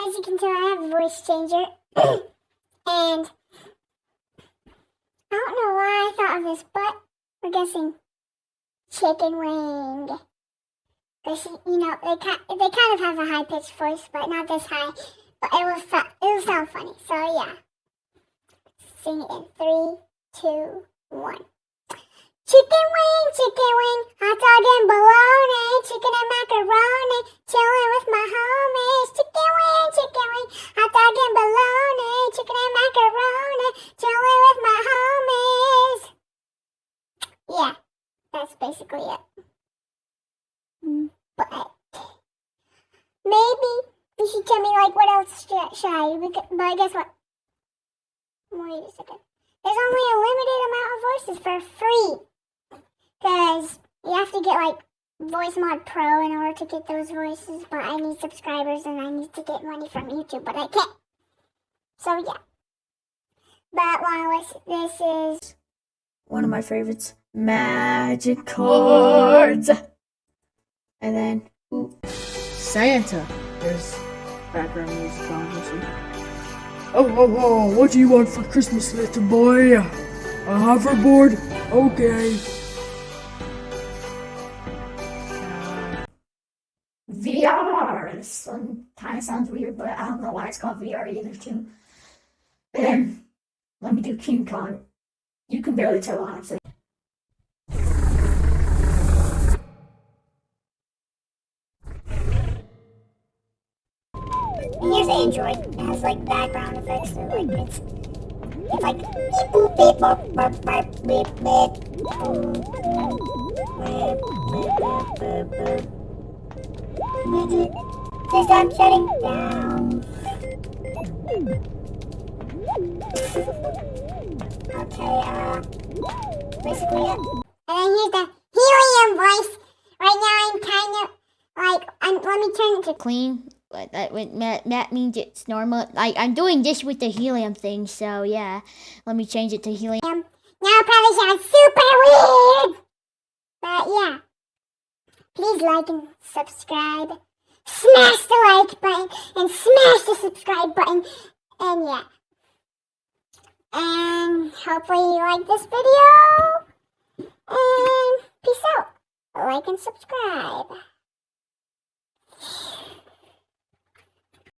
as you can tell, I have a voice changer. And I don't know why I thought of this, but we're guessing chicken wing. Because, you know, they kind of have a high-pitched voice, but not this high. But it'll sound funny. So, yeah. Sing it in 3, 2, 1. Chicken wing, hot dog and bologna, chicken and macaroni, chilling with my homies. Chicken wing, hot dog and bologna, chicken and macaroni, chilling with my homies. Yeah, that's basically it. But maybe you should tell me, like, what else should I do? But guess what? Wait a second. There's only a limited amount of voices for free. Because you have to get, like, Voice Mod Pro in order to get those voices. But I need subscribers and I need to get money from YouTube. But I can't. So, yeah. But this is one of my favorites. Magic cards. And then, Santa. There's background music, obviously. Oh, what do you want for Christmas, little boy? A hoverboard? Okay. VR. This one kind of sounds weird, but I don't know why it's called VR either, too. Then, let me do King Kong. You can barely tell what I'm saying. And here's Android. It has like background effects. So like it's like beep boop beep boop boop boop beep beep boop beep boop boop boop. Please stop shutting down. Okay, basically it. And then here's the helium voice. Right now I'm kind of like let me turn it to clean. That means it's normal. Like, I'm doing this with the helium thing, so yeah. Let me change it to helium. Now it probably sounds super weird. But yeah. Please like and subscribe. Smash the like button and smash the subscribe button. And yeah. And hopefully you like this video. And peace out. Like and subscribe.